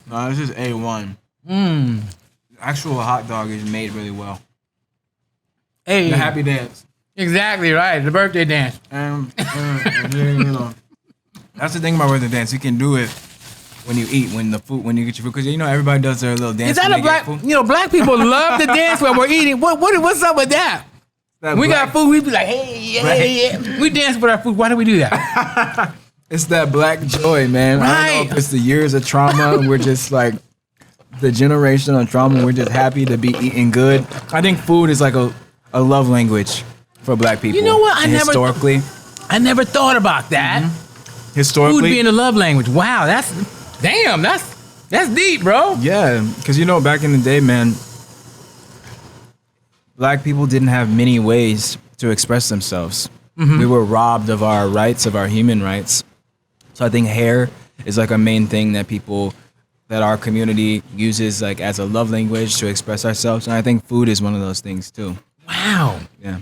No, this is A1. Actual hot dog is made really well. Hey, The happy dance. exactly right. The birthday dance. And you know, that's the thing about birthday dance. You can do it when you eat, when you get your food, because you know everybody does their little dance. Is that when a they get black? food. You know, black people love to dance when we're eating. What's up with that? That We black- got food. We be like, hey. We dance with our food. Why do we do that? It's that black joy, man. I don't know Right. if it's the years of trauma. And we're just like the generation of trauma. We're just happy to be eating good. I think food is like a love language for black people. You know what? And historically, I never thought about that. historically, Food being a love language. Wow, that's deep, bro. yeah, because you know back in the day, man, black people didn't have many ways to express themselves. We were robbed of our rights, of our human rights. So I think hair is like a main thing that our community uses like as a love language to express ourselves. And I think food is one of those things too. Wow, Yeah.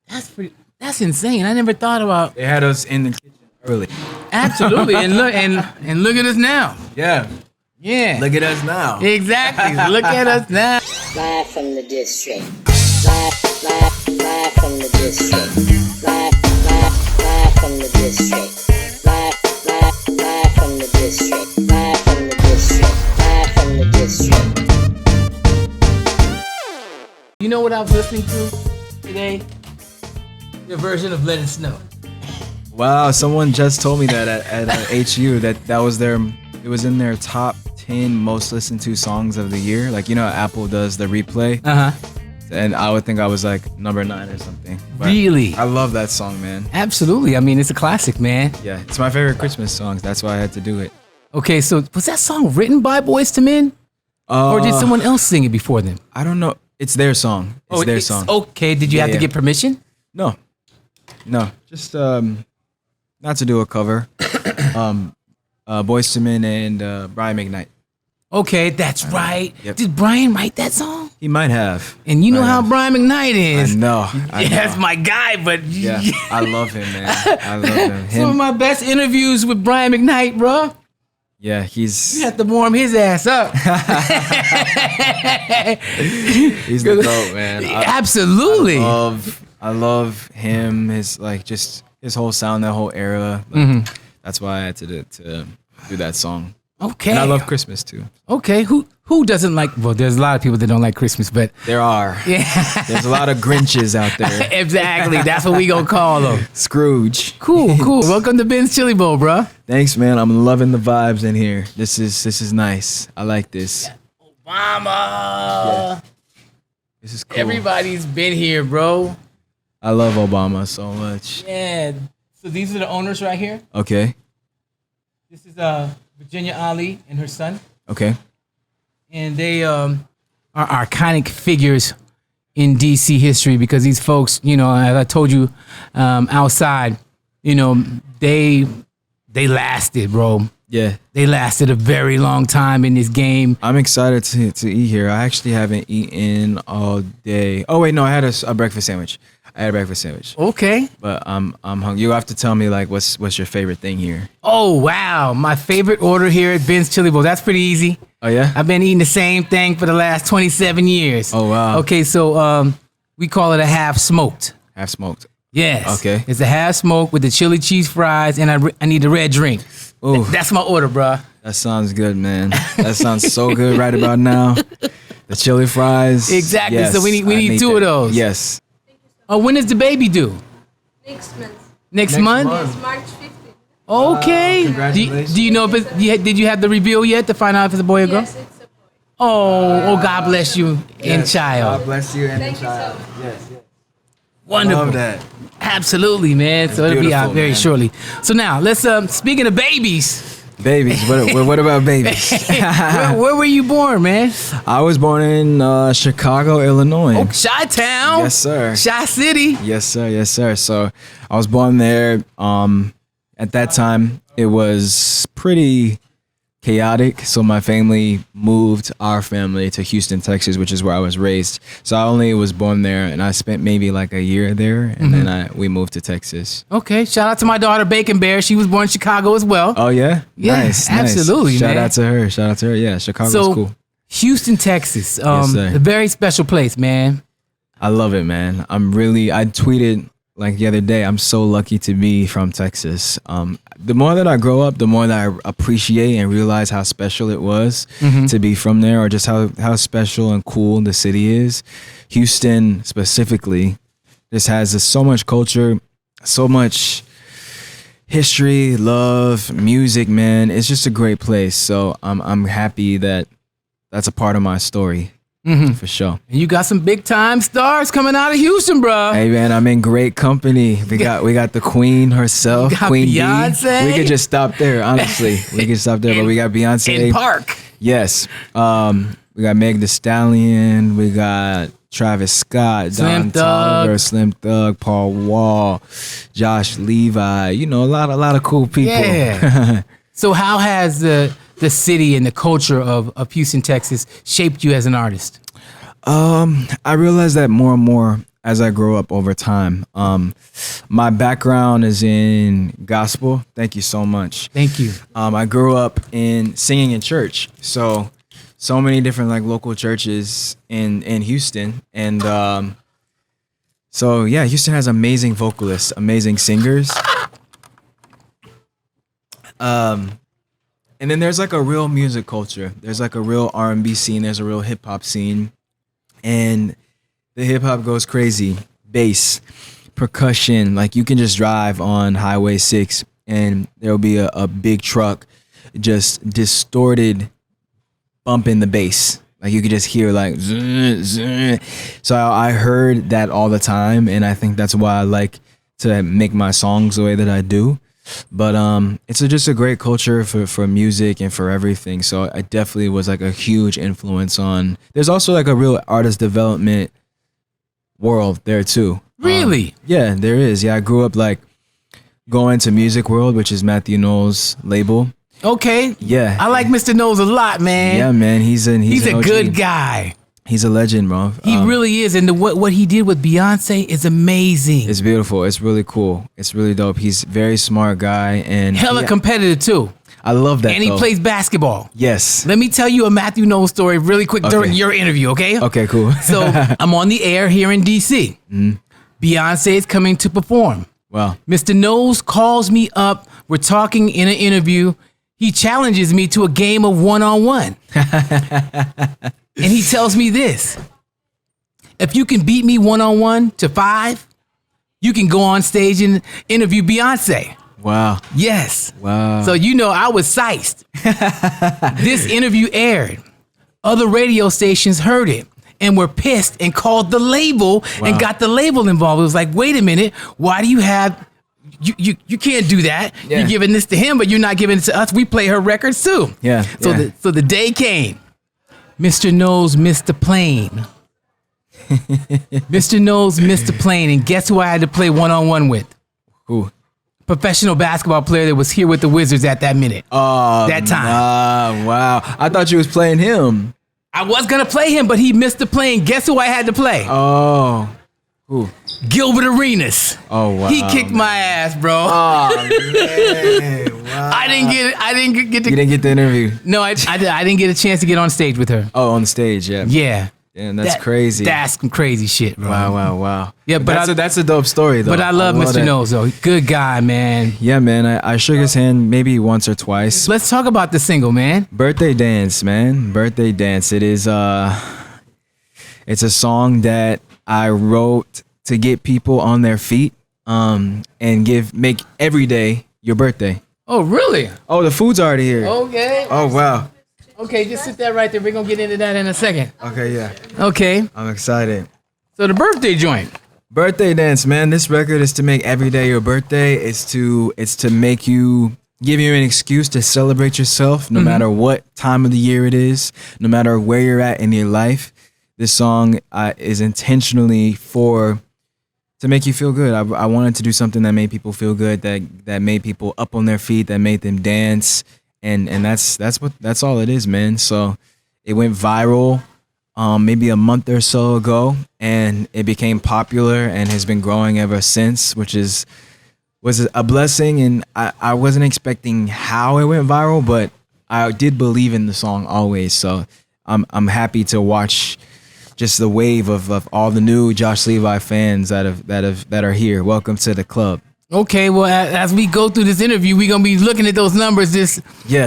that's insane. I never thought about. They had us in the kitchen early. Absolutely, and look at us now. Yeah. Yeah, Look at us now. exactly. Look at us now. Live from the district. Live from the district. Live from the district. Live from the district. Live from the district. Live from the district. You know what I was listening to today? Your version of "Let It Snow." Wow, someone just told me that at HU that was it was in their top 10 most listened to songs of the year. Like, you know, Apple does the replay. And I would think I was like number 9 or something. But Really? I love that song, man. Absolutely. I mean, it's a classic, man. Yeah, it's my favorite Christmas song. That's why I had to do it. Okay, so was that song written by Boyz II Men, or did someone else sing it before them? I don't know. It's their song. It's their song. Okay, did you have to yeah. get permission? No, just not to do a cover. Boyz II Men and Brian McKnight. Okay, that's right. Yep. Did Brian write that song? He might have. And you know Might how have. Brian McKnight is. I know. I Yeah, know. that's my guy, but Yeah, I love him, man. I love him. some of my best interviews with Brian McKnight, bro. Yeah, You he's have to warm his ass up. the GOAT, man. Absolutely. I love him. His like just his whole sound, that whole era. Like, That's why I had to do that song. Okay. And I love Christmas too. Okay. Who doesn't like? Well, there's a lot of people that don't like Christmas, but There are. yeah, There's a lot of Grinches out there. exactly. That's what we gonna call them. Scrooge. Cool. Welcome to Ben's Chili Bowl, bro. Thanks, man. I'm loving the vibes in here. This is nice. I like this. Obama. This is cool. Everybody's been here, bro. I love Obama so much. Yeah. So these are the owners right here. Okay. This is Virginia Ali and her son, Okay. and they are iconic figures in DC history because these folks, you know, as I told you outside, you know, they lasted, bro. Yeah. They lasted a very long time in this game. I'm excited to eat here. I actually haven't eaten all day. Oh wait, no, I had a breakfast sandwich. Okay. But I'm hungry. You have to tell me like what's your favorite thing here? Oh wow, my favorite order here at Ben's Chili Bowl. That's pretty easy. Oh yeah? I've been eating the same thing for the last 27 years. Oh wow. Okay, so we call it a half smoked. Half smoked. Yes. Okay. It's a half smoked with the chili cheese fries, and I need a red drink. Ooh. That's my order, bro. That sounds good, man. That sounds so good right about now. The chili fries. Exactly. Yes, So we I need two of that. those. Yes. Oh, when is the baby due? Next month. Next month? It's March 15th. Okay. Congratulations. Do you know if did you have the reveal yet to find out if it's a boy or girl? Yes, it's a boy. Oh, God bless you and child. God bless you and Thank the you so child. much. Yes, yes. Wonderful. Love that. Absolutely, man. So it'll be out beautiful, very man. shortly. So now let's speaking of babies, Babies. What about babies? where were you born, man? I was born in Chicago, Illinois. Oh, Chi-Town. Yes, sir. Chi-City. Yes, sir. Yes, sir. So I was born there. At that time, it was pretty chaotic. So my family moved our family to Houston, Texas, which is where I was raised. So I only was born there, and I spent maybe like a year there, and then we moved to Texas. Okay, shout out to my daughter Bacon Bear. She was born in Chicago as well. Oh yeah, Yeah, nice, absolutely, Shout man. out to her. Shout out to her. Yeah, Chicago's So cool. Houston, Texas, Yes, sir. a very special place, man. I love it, man. I tweeted like the other day, I'm so lucky to be from Texas. The more that I grow up, the more that I appreciate and realize how special it was to be from there, or just how special and cool the city is. Houston specifically just has so much culture, so much history, love, music, man. It's just a great place. So I'm happy that that's a part of my story. For sure. And you got some big time stars coming out of Houston, bro. Hey man, I'm in great company. We got the Queen herself, You got Queen Beyonce. B. We could just stop there, honestly. We could stop there, but we got Beyonce. In Park. Yes. We got Meg Thee Stallion. We got Travis Scott, Slim Don Thug. Toliver, Slim Thug, Paul Wall, Josh Levi. You know, a lot of cool people. Yeah. So how has the city and the culture of Houston, Texas shaped you as an artist? I realized that more and more as I grow up over time. My background is in gospel. Thank you so much. Thank you. I grew up in singing in church. So many different like local churches in Houston. And so yeah, Houston has amazing vocalists, amazing singers. And then there's like a real music culture. There's like a real R&B scene. There's a real hip hop scene. And the hip hop goes crazy. Bass, percussion. Like you can just drive on Highway 6 and there'll be a big truck just distorted bumping the bass. Like you could just hear like zzz, zzz. So I heard that all the time, and I think that's why I like to make my songs the way that I do. But it's just a great culture for music and for everything. So I definitely was like a huge influence on. There's also like a real artist development world there too. Really? Yeah, there is. Yeah, I grew up like going to Music World, which is Matthew Knowles' label. Okay. Yeah, I like Mr. Knowles a lot, man. Yeah, man, he's a an OG. good guy. He's a legend, bro. He really is, and what he did with Beyonce is amazing. It's beautiful. It's really cool. It's really dope. He's a very smart guy and Hella competitive too. I love that. And he plays basketball. Yes. Let me tell you a Matthew Knowles story really quick during your interview, okay? Okay, cool. So I'm on the air here in DC. Beyonce is coming to perform. Wow. Mr. Knowles calls me up. We're talking in an interview. He challenges me to a game of one-on-one. And he tells me this: if you can beat me one-on-one to 5, you can go on stage and interview Beyonce. Wow. Yes. Wow. So I was psyched. This interview aired. Other radio stations heard it and were pissed and called the label and got the label involved. It was like, wait a minute, why do you have... You can't do that. Yeah. You're giving this to him, but you're not giving it to us. We play her records too. Yeah. So yeah. so the day came. Mr. Knowles missed the plane. Mr. Knowles missed the plane, and guess who I had to play one-on-one with? Who? Professional basketball player that was here with the Wizards at that minute. That time. Wow. I thought you was playing him. I was gonna play him, but he missed the plane. Guess who I had to play? Oh. Who? Gilbert Arenas. Oh wow. He kicked my ass, bro. Oh man. Wow. I didn't get to. You didn't get the interview. No, I didn't get a chance to get on stage with her. Oh, on the stage, yeah. Yeah. Damn, that's crazy. That's some crazy shit, bro. Wow. Yeah, but that's a dope story though. But I love Mr. that. Knowles though. Good guy, man. Yeah, man. I shook his hand maybe once or twice. Let's talk about the single, man. Birthday Dance, man. Birthday Dance. It is it's a song that I wrote to get people on their feet and make every day your birthday. Oh, really? Oh, the food's already here. Okay. Oh, wow. Okay, just sit there right there. We're gonna get into that in a second. Okay, yeah. Okay. I'm excited. So the birthday joint. Birthday Dance, man. This record is to make every day your birthday. It's to make you, give you an excuse to celebrate yourself no matter what time of the year it is, no matter where you're at in your life. This song is intentionally to make you feel good. I wanted to do something that made people feel good, that made people up on their feet, that made them dance. and that's all it is, man. So it went viral maybe a month or so ago, and it became popular and has been growing ever since, which was a blessing. And I wasn't expecting how it went viral, but I did believe in the song always. So I'm happy to watch just the wave of all the new Josh Levi fans that are here. Welcome to the club. Okay, well, as we go through this interview, we're gonna be looking at those numbers. Just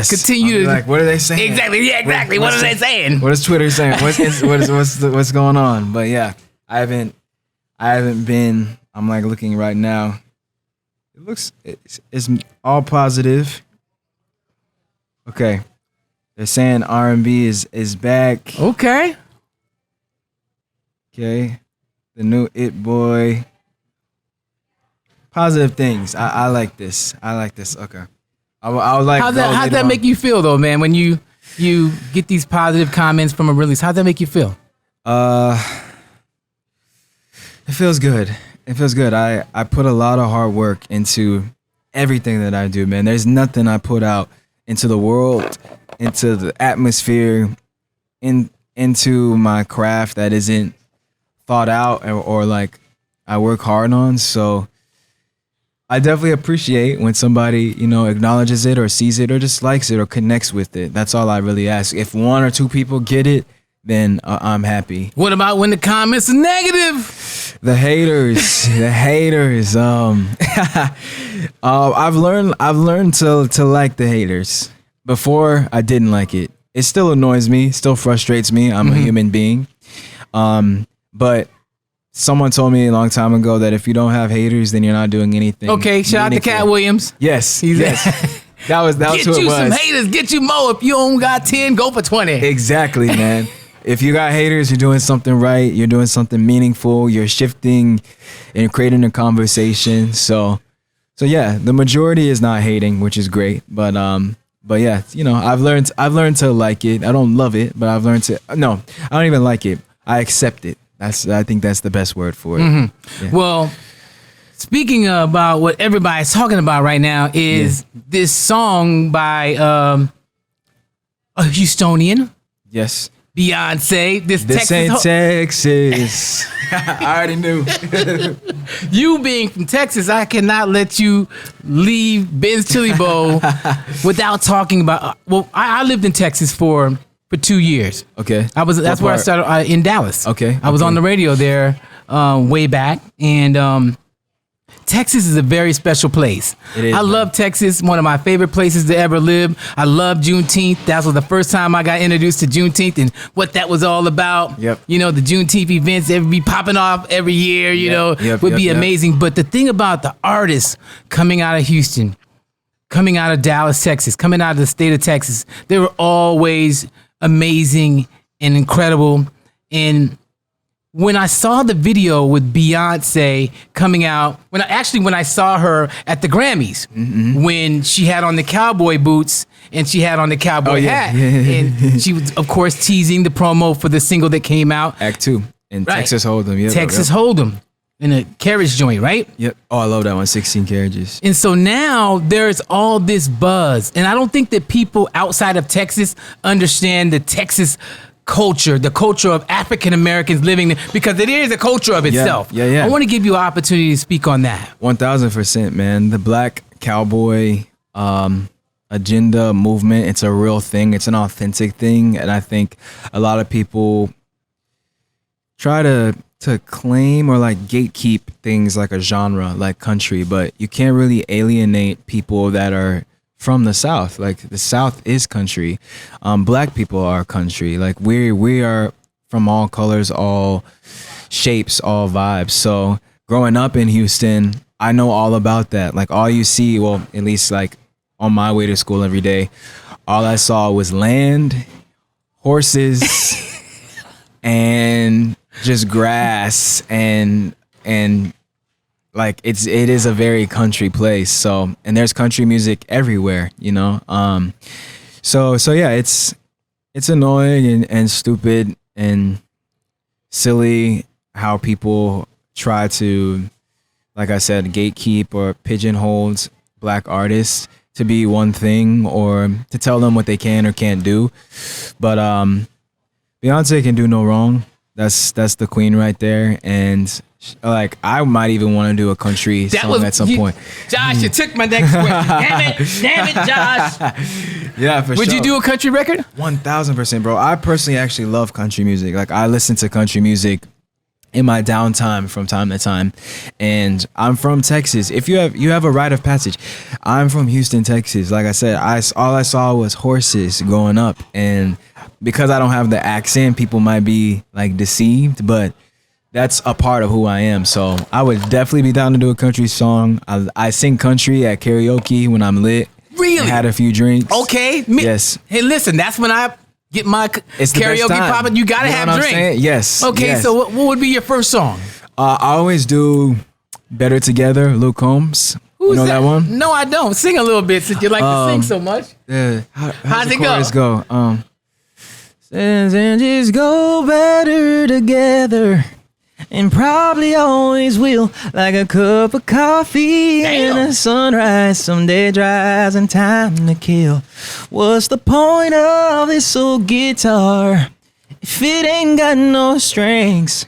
continue to like, what are they saying? Exactly, yeah, exactly. What are they saying? What is Twitter saying? What's going on? But yeah, I haven't been. I'm like looking right now. It's all positive. Okay, they're saying R&B is back. Okay. Okay, the new It Boy. Positive things. I like this. Okay. I would like. How'd that make you feel though, man? When you get these positive comments from a release, how'd that make you feel? It feels good. It feels good. I put a lot of hard work into everything that I do, man. There's nothing I put out into the world, into the atmosphere, into my craft that isn't thought out or like I work hard on. So I definitely appreciate when somebody, acknowledges it or sees it or just likes it or connects with it. That's all I really ask. If one or two people get it, then I'm happy. What about when the comments are negative? The haters. I've learned to like the haters. Before I didn't like it. It still annoys me, still frustrates me. I'm a human being. But someone told me a long time ago that if you don't have haters, then you're not doing anything. Okay, shout out to Cat Williams. Yes, that was who it was. Get you some haters, get you more. If you don't got 10, go for 20. Exactly, man. If you got haters, you're doing something right. You're doing something meaningful. You're shifting and creating a conversation. So yeah, the majority is not hating, which is great. But yeah, I've learned to like it. I don't love it, but I've learned to. No, I don't even like it. I accept it. I think that's the best word for it. Mm-hmm. Yeah. Well, speaking about what everybody's talking about right now is this song by a Houstonian. Yes. Beyonce. This ain't Texas. I already knew. You being from Texas, I cannot let you leave Ben's Chili Bowl without talking about. I lived in Texas for 2 years. Okay. That's where I started in Dallas. Okay. I was on the radio there way back, and Texas is a very special place. It is. I love Texas, one of my favorite places to ever live. I love Juneteenth. That was the first time I got introduced to Juneteenth and what that was all about. Yep. The Juneteenth events that would be popping off every year, would be amazing. But the thing about the artists coming out of Houston, coming out of Dallas, Texas, coming out of the state of Texas, they were always amazing and incredible. And when I saw the video with Beyonce coming out, when I saw her at the Grammys, when she had on the cowboy boots and she had on the cowboy hat, and she was, of course, teasing the promo for the single that came out, Act 2 in Texas Hold'em. Yep, Texas Hold'em in a carriage joint, right? Yep. Oh, I love that one. 16 carriages. And so now there's all this buzz, and I don't think that people outside of Texas understand the Texas culture, the culture of African Americans living there, because it is a culture of itself. Yeah. I want to give you an opportunity to speak on that. 1000%, man. The black cowboy agenda movement, it's a real thing. It's an authentic thing. And I think a lot of people try to claim or like gatekeep things like a genre, like country, but you can't really alienate people that are from the South. Like the South is country. Black people are country. Like we are from all colors, all shapes, all vibes. So growing up in Houston, I know all about that. Like all you see, well, at least like on my way to school every day, all I saw was land, horses, and just grass and like it is a very country place. So, and there's country music everywhere, So yeah, it's annoying and stupid and silly how people try to, like I said, gatekeep or pigeonhole black artists. to be one thing or to tell them what they can or can't do. But Beyonce can do no wrong. That's the queen right there. And like I might even want to do a country song at some point. Josh, you took my next question. Damn it, Josh. Yeah, for sure. Would you do a country record? 1000%, bro. I personally actually love country music. Like I listen to country music in my downtime from time to time. And I'm from Texas. If you have a rite of passage. I'm from Houston, Texas. Like I said, all I saw was horses growing up. And because I don't have the accent, people might be like deceived, but that's a part of who I am. So I would definitely be down to do a country song. I sing country at karaoke when I'm lit. Really? Had a few drinks. Okay. Yes. Hey, listen, that's when I get my It's the best karaoke time. popping. You gotta You know have what I'm drinks. saying? Yes. Okay, yes. so what would be your first song? I always do Better Together, Luke Combs. You Who's know that one? No, I don't. Sing a little bit since you like to sing so much. Yeah. How's the it go? chorus go? And just go better together. And probably always will, like a cup of coffee Damn. and a sunrise. Someday dries and time to kill. What's the point of this old guitar if it ain't got no strings?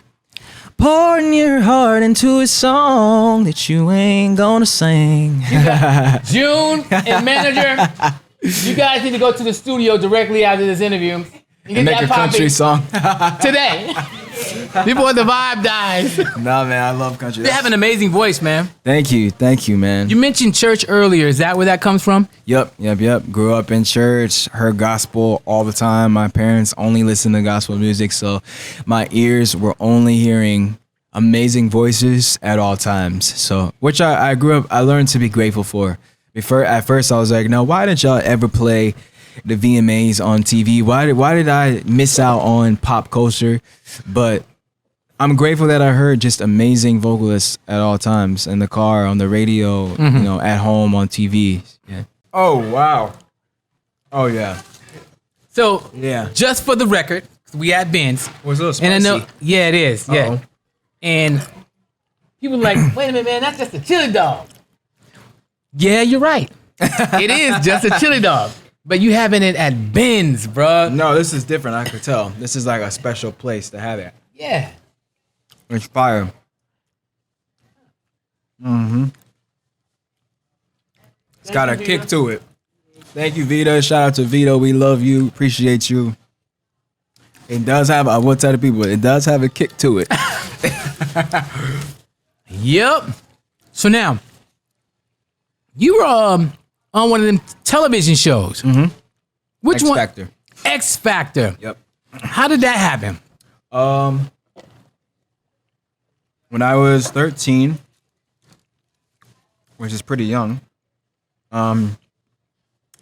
Pouring your heart into a song that you ain't gonna sing. June and manager, you guys need to go to the studio directly after this interview. You get And make that a country popping song. today. Before the vibe dies. Nah, man, I love country. You have an amazing voice, man. Thank you, man. You mentioned church earlier. Is that where that comes from? Yep. Grew up in church, heard gospel all the time. My parents only listened to gospel music, so my ears were only hearing amazing voices at all times. So, which I grew up, I learned to be grateful for. At first, I was like, no, why didn't y'all ever play the VMAs on TV? Why did I miss out on pop culture? But I'm grateful that I heard just amazing vocalists at all times in the car, on the radio, at home, on TV. Yeah. Oh wow. Oh yeah. So, Yeah. just for the record, we at Ben's. Was a little spicy. And I know, yeah, it is. Yeah. Uh-oh. And people like, wait a minute, man, that's just a chili dog. Yeah, you're right. It is just a chili dog. But you having it at Ben's, bruh. No, this is different. I could tell. This is like a special place to have it. Yeah. It's fire. It's got a kick to it. Thank you, Vita. Shout out to Vito. We love you. Appreciate you. It does have, I will tell the people, it does have a kick to it. Yep. So now, you were on one of them television shows. Mm-hmm. Which X one? Factor. X Factor. Yep. How did that happen? When I was 13, which is pretty young, I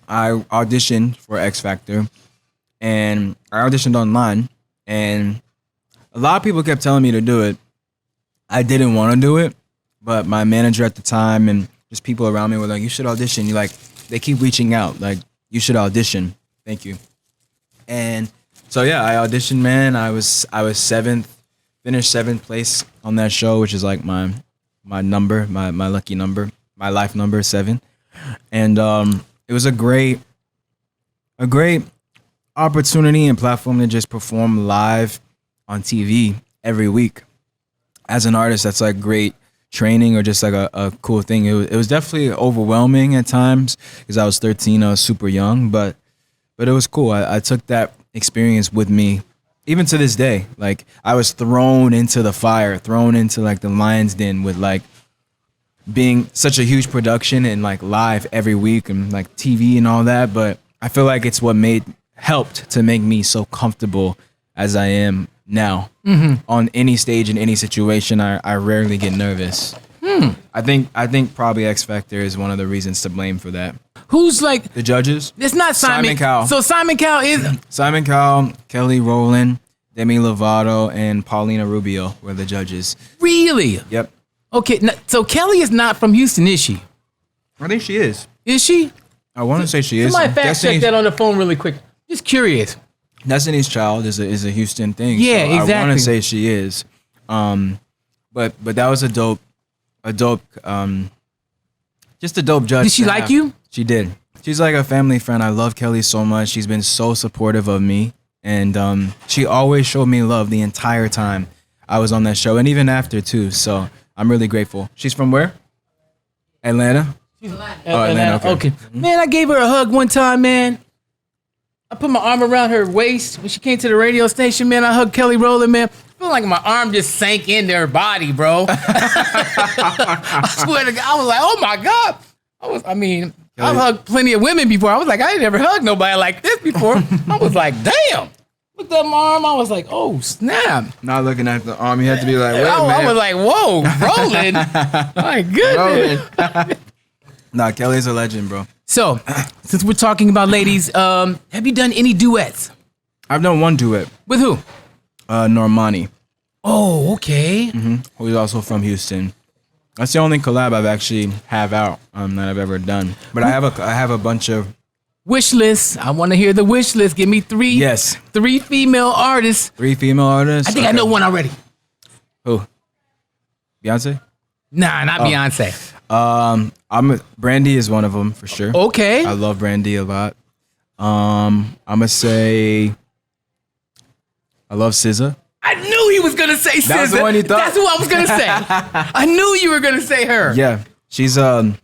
auditioned for X Factor, and I auditioned online, and a lot of people kept telling me to do it. I didn't want to do it, but my manager at the time and just people around me were like, you should audition. You like, they keep reaching out, like, you should audition. Thank you. And so yeah, I auditioned, man. I was seventh, finished seventh place on that show, which is like my number, my lucky number, my life number, 7. And it was a great opportunity and platform to just perform live on TV every week. As an artist, that's like great training or just like a cool thing. It was definitely overwhelming at times because I was 13, I was super young, but it was cool. I took that experience with me even to this day. Like I was thrown into the fire, thrown into like the lion's den with like being such a huge production and like live every week and like TV and all that. But I feel like it's what helped to make me so comfortable as I am now. On any stage in any situation. I rarely get nervous. I think probably X Factor is one of the reasons to blame for that. Who's like The judges? It's not Simon Cowell. So Simon Cowell is Simon Cowell, Kelly Rowland, Demi Lovato, and Paulina Rubio were the judges. really Yep. okay. So Kelly is not from Houston, is she? I think she is. Is she? I want to say she is. Somebody fact check that on the phone really quick. Just curious. Destiny's Child is a Houston thing. Yeah, so exactly. I want to say she is. But that was a dope, just a dope judge. Did she to like have. you? She did. She's like a family friend. I love Kelly so much. She's been so supportive of me. And she always showed me love the entire time I was on that show. And even after, too. So I'm really grateful. She's from where? Atlanta? Atlanta. Okay. Mm-hmm. Man, I gave her a hug one time, man. I put my arm around her waist when she came to the radio station, man. I hugged Kelly Rowland, man. I feel like my arm just sank into her body, bro. I swear to God, I was like, oh my God. I've hugged plenty of women before. I was like, I ain't never hugged nobody like this before. I was like, damn. Looked at my arm. I was like, oh, snap. Not looking at the arm. You had to be like, wait, man. I was like, whoa, rolling. My goodness. Nah, Kelly's a legend, bro. So, since we're talking about ladies, have you done any duets? I've done one duet. With who? Normani. Oh, okay. Who's also from Houston. That's the only collab I've actually have out that I've ever done. But I have a bunch of Wish list. I want to hear the wish list. Give me three. Yes. 3 female artists. 3 female artists. I think I know one already. Who? Beyonce? Nah, not Beyonce. Brandy is one of them for sure. Okay. I love Brandy a lot. I'm gonna say I love SZA. I knew he was gonna say SZA. That was the one you thought? That's who I was gonna say. I knew you were gonna say her. Yeah, she's dope.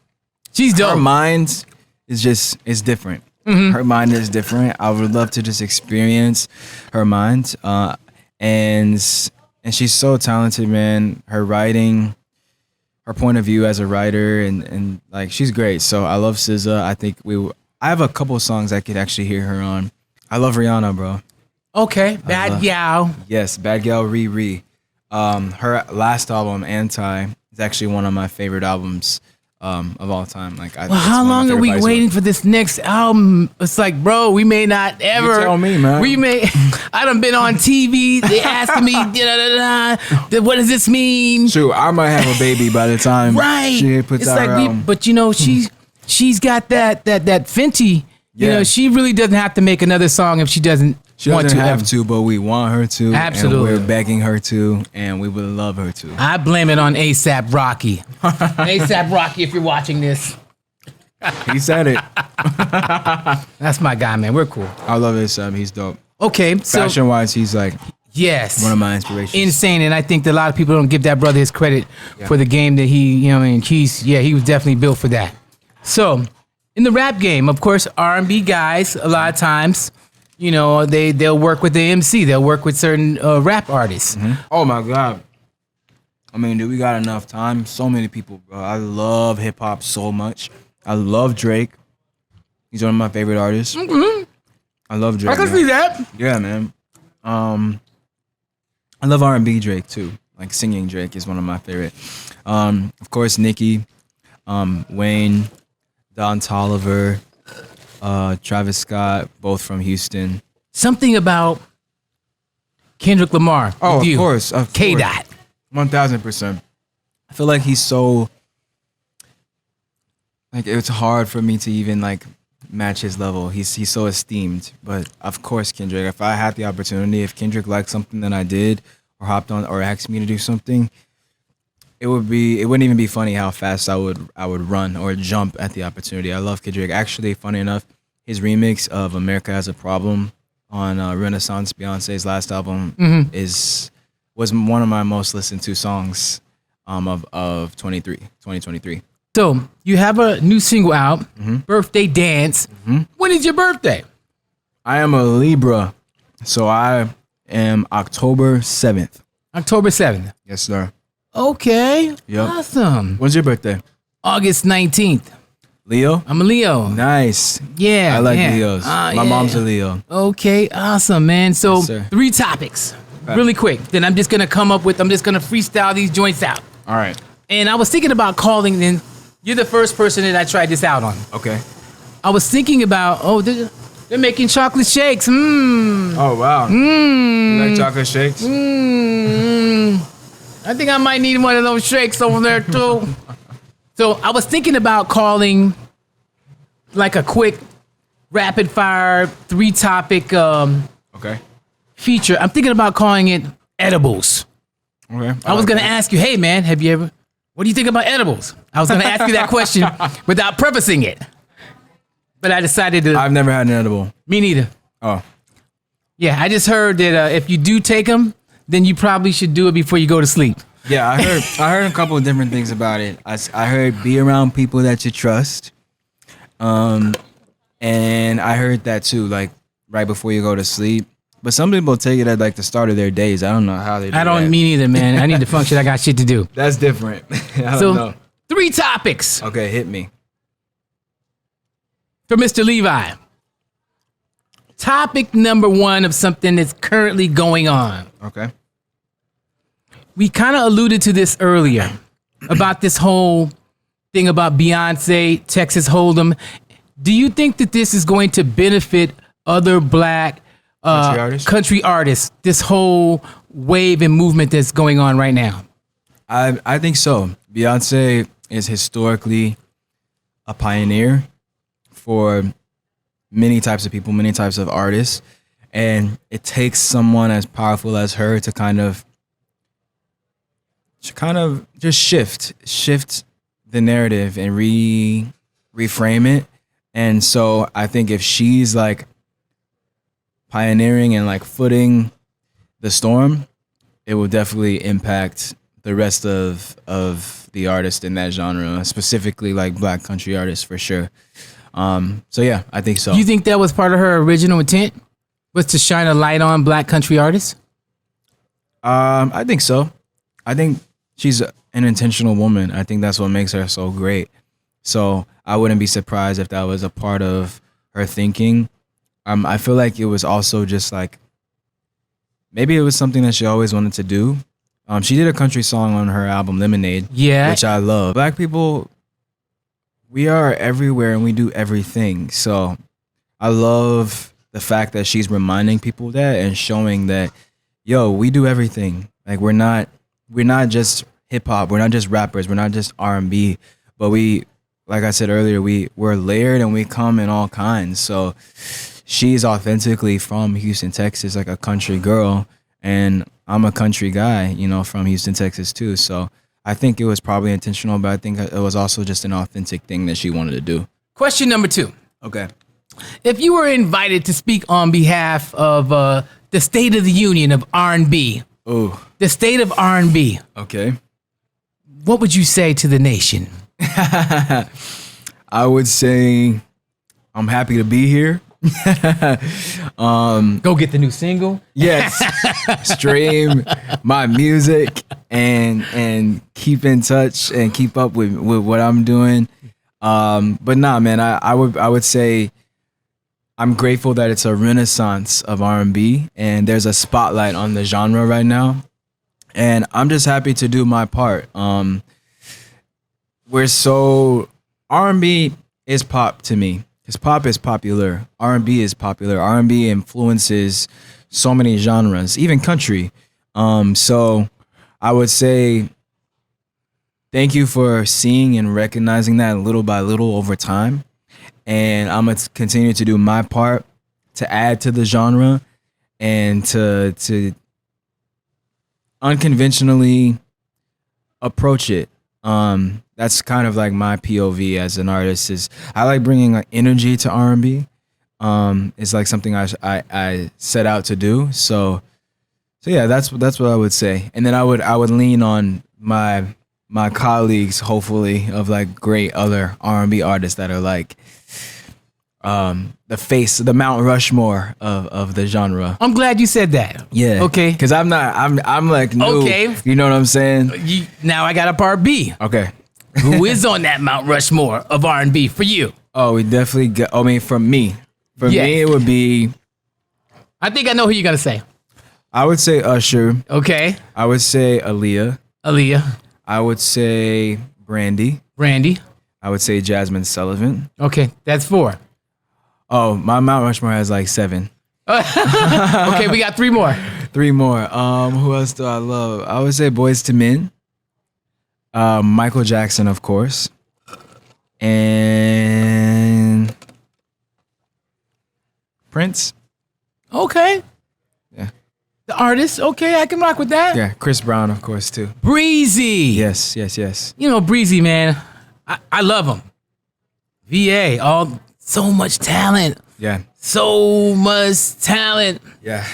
Her mind is different. Her mind is different. I would love to just experience her mind. And she's so talented, man. Her writing, her point of view as a writer, and like she's great. So I love SZA. I think I have a couple of songs I could actually hear her on. I love Rihanna, bro. Okay, Bad Gal. Yes, Bad Gal Riri. Her last album, Anti, is actually one of my favorite albums of all time. Like, well, how long are we waiting for this next album? It's like, bro, we may not ever. You tell me, man. I done been on TV. They asking me, what does this mean? Shoot, I might have a baby by the time she puts it's out like her album. but you know, she's got that Fenty. You know, she really doesn't have to make another song if she doesn't. She doesn't have to, but we want her to. Absolutely. And we're begging her to, and we would love her to. I blame it on ASAP Rocky. ASAP Rocky, if you're watching this. He said it. That's my guy, man. We're cool. I love ASAP. He's dope. Okay, so fashion-wise, he's like yes, one of my inspirations. Insane, and I think that a lot of people don't give that brother his credit for the game that he was definitely built for that. So, in the rap game, of course, R&B guys, a lot of times, you know, they'll work with the MC. They'll work with certain rap artists. Oh my God. I mean, dude, we got enough time. So many people, bro. I love hip hop so much. I love Drake. He's one of my favorite artists. I love Drake. I can see that. Yeah, man. I love R&B Drake too. Like singing Drake is one of my favorite. Of course, Nicki, Wayne, Don Toliver, Travis Scott, both from Houston. Something about Kendrick Lamar. Oh, with you. Of course. K-Dot. 1000%. I feel like he's so, like, it's hard for me to even like match his level. He's so esteemed. But of course, Kendrick, if I had the opportunity, if Kendrick liked something that I did or hopped on or asked me to do something, it wouldn't even be funny how fast I would run or jump at the opportunity. I love Kendrick. Actually, funny enough, his remix of America Has a Problem on Renaissance, Beyonce's last album, was one of my most listened to songs of 2023. So you have a new single out, Birthday Dance. When is your birthday? I am a Libra, so I am October 7th. October 7th. Yes, sir. Okay. Yep. Awesome. When's your birthday? August 19th. Leo? I'm a Leo. Nice. Yeah. I like Leos. My mom's a Leo. Okay, awesome, man. So Yes, sir. 3 topics. Really quick. Then I'm just gonna freestyle these joints out. All right. And I was thinking about calling in. You're the first person that I tried this out on. Okay. I was thinking about, they're making chocolate shakes. Oh, wow. You like chocolate shakes? I think I might need one of those shakes over there too. So I was thinking about calling like a quick rapid fire 3-topic Okay. feature. I'm thinking about calling it edibles. Okay. I was gonna ask you, hey man, what do you think about edibles? I was gonna ask you that question without prefacing it. but I decided to. I've never had an edible. Me neither. Oh, Yeah, I just heard that if you do take them, then you probably should do it before you go to sleep. yeah. I heard a couple of different things about it. I heard be around people that you trust. And I heard that too, like right before you go to sleep. But some people take it at like the start of their days. I don't know how they do I don't that. mean either, man. I need to function. I got shit to do. That's different. I don't So, know. 3 topics Okay, hit me. for Mr. Levi. Topic number 1 of something that's currently going on. Okay. We kind of alluded to this earlier about this whole thing about Beyonce, Texas Hold'em. Do you think that this is going to benefit other black country artists? This whole wave and movement that's going on right now. I think so. Beyonce is historically a pioneer for many types of people, many types of artists. And it takes someone as powerful as her to kind of just shift the narrative and reframe it. And so I think if she's like pioneering and like footing the storm, it will definitely impact the rest of the artists in that genre, specifically like black country artists for sure. So yeah, I think so. Do you think that was part of her original intent? Was to shine a light on black country artists? I think so. I think she's an intentional woman. I think that's what makes her so great. So I wouldn't be surprised if that was a part of her thinking. I feel like it was also just like, maybe it was something that she always wanted to do. She did a country song on her album Lemonade, Yeah. which I love. Black people, we are everywhere and we do everything. So I love the fact that she's reminding people that and showing that, yo, we do everything. Like we're not just hip hop, we're not just rappers, we're not just R&B, but we, like I said earlier, we're layered and we come in all kinds. So she's authentically from Houston, Texas, like a country girl, and I'm a country guy, from Houston, Texas too. So I think it was probably intentional, but I think it was also just an authentic thing that she wanted to do. Question number 2. Okay. If you were invited to speak on behalf of the State of the Union of R&B, Ooh. the state of R&B, Okay. what would you say to the nation? I would say I'm happy to be here. Go get the new single. Yes. Stream my music and keep in touch and keep up with what I'm doing. But nah, man, I would say I'm grateful that it's a renaissance of R&B and there's a spotlight on the genre right now. And I'm just happy to do my part. R&B is pop to me. Because pop is popular. R&B is popular. R&B influences so many genres, even country. So I would say thank you for seeing and recognizing that little by little over time. And I'm going to continue to do my part to add to the genre and to unconventionally approach it. That's kind of like my POV as an artist. Is I like bringing like energy to R&B. It's like something I set out to do. So yeah, that's what I would say. And then I would lean on my colleagues, hopefully, of like great other R&B artists that are like the Mount Rushmore of the genre. I'm glad you said that. Yeah. Okay. Because I'm like new. Okay. You know what I'm saying? Now I got a part B. Okay. Who is on that Mount Rushmore of R&B for you? Oh, we definitely got. I mean, from me, me, it would be. I think I know who you're gonna say. I would say Usher. Okay. I would say Aaliyah. I would say Brandy. I would say Jasmine Sullivan. Okay, that's 4. Oh, my Mount Rushmore has like 7. Okay, we got 3 more. 3 more. Who else do I love? I would say Boyz II Men. Michael Jackson, of course. And Prince. Okay. Yeah. The artist. Okay, I can rock with that. Yeah, Chris Brown, of course, too. Breezy. Yes. You know, Breezy, man. I love him. VA, all So much talent. Yeah. So much talent. Yeah.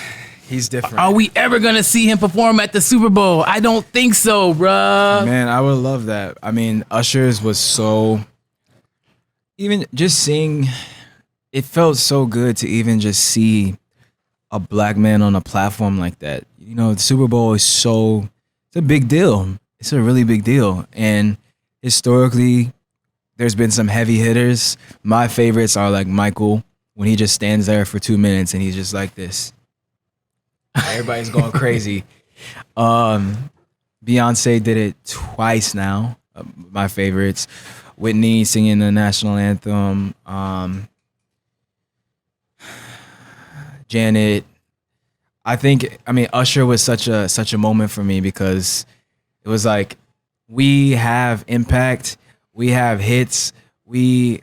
He's different. Are we ever gonna see him perform at the Super Bowl? I don't think so, bruh. Man, I would love that. I mean, Usher's was so, even just seeing, it felt so good to even just see a black man on a platform like that. You know, the Super Bowl is so, it's a big deal. It's a really big deal. And historically, there's been some heavy hitters. My favorites are like Michael, when he just stands there for 2 minutes and he's just like this. Everybody's going crazy. Beyonce did it twice now. My favorites. Whitney singing the national anthem. Janet. I mean, Usher was such a moment for me because it was like, we have impact, we have hits, we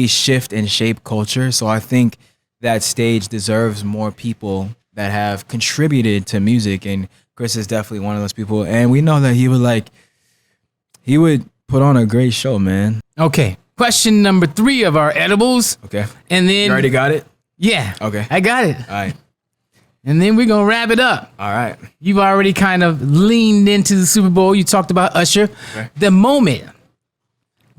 shift and shape culture. So I think that stage deserves more people that have contributed to music, and Chris is definitely one of those people. And we know that he would put on a great show, man. Okay, question number 3 of our edibles. Okay. And then You already got it? Yeah. Okay. I got it. All right. And then we're gonna wrap it up. All right. You've already kind of leaned into the Super Bowl. You talked about Usher. Okay. The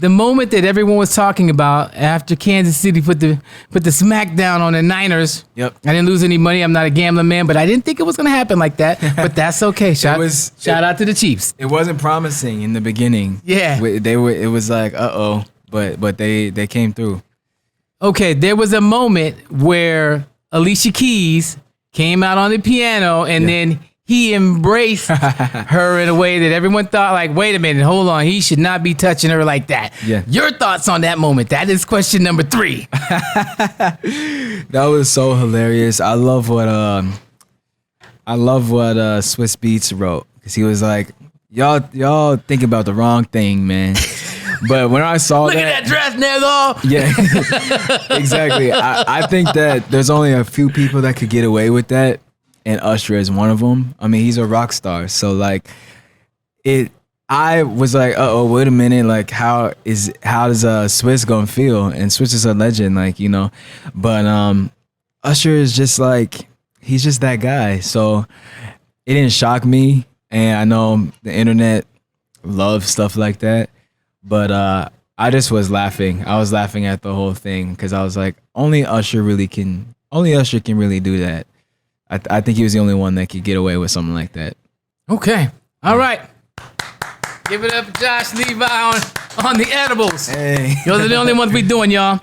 moment that everyone was talking about after Kansas City put the smackdown on the Niners. Yep. I didn't lose any money. I'm not a gambling man, but I didn't think it was gonna happen like that. But that's okay. Shout out to the Chiefs. It wasn't promising in the beginning. Yeah. It was like, uh-oh, but they came through. Okay, there was a moment where Alicia Keys came out on the piano and then he embraced her in a way that everyone thought, like, wait a minute, hold on, he should not be touching her like that. Yeah. Your thoughts on that moment? That is question number 3. That was so hilarious. I love what Swiss Beats wrote, because he was like, y'all think about the wrong thing, man. But when I saw Look at that dress, nigga. Yeah, exactly. I think that there's only a few people that could get away with that, and Usher is one of them. I mean, he's a rock star, so like, I was like, wait a minute, like, how does Swiss gonna feel? And Swiss is a legend, like, you know. But Usher is just like, he's just that guy. So it didn't shock me, and I know the internet loves stuff like that. But I just was laughing. I was laughing at the whole thing because I was like, only Usher can really do that. I think he was the only one that could get away with something like that. Okay. All right. Give it up for Josh Levi on the edibles. Hey. Those are the only ones we doing, y'all.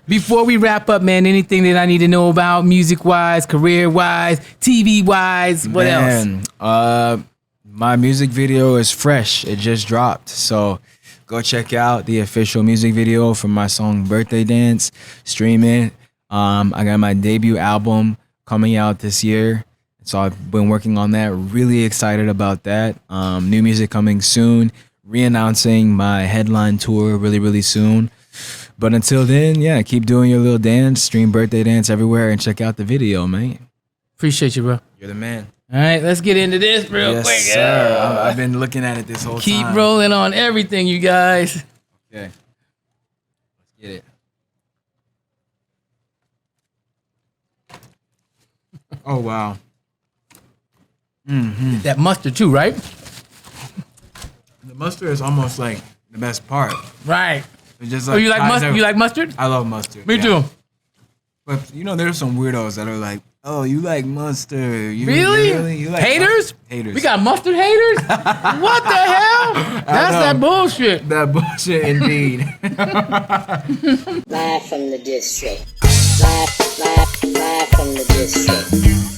Before we wrap up, man, anything that I need to know about music-wise, career-wise, TV-wise, what else? My music video is fresh. It just dropped. So go check out the official music video for my song Birthday Dance. Stream it. I got my debut album coming out this year. So I've been working on that. Really excited about that. New music coming soon. Re-announcing my headline tour really, really soon. But until then, yeah, keep doing your little dance. Stream Birthday Dance everywhere and check out the video, man. Appreciate you, bro. You're the man. All right, let's get into this real quick. Yes, sir. I've been looking at it this whole time. Keep rolling on everything, you guys. Okay. Let's get it. Oh, wow. That mustard too, right? The mustard is almost like the best part. Right. It's just Oh, you like mustard? You like mustard? I love mustard. Me yeah. too. But, you know, there's some weirdos that are like, oh, you like mustard. Really? You like haters? Haters. We got mustard haters? What the hell? That's that bullshit. That bullshit indeed. Live from the district. Live from the district.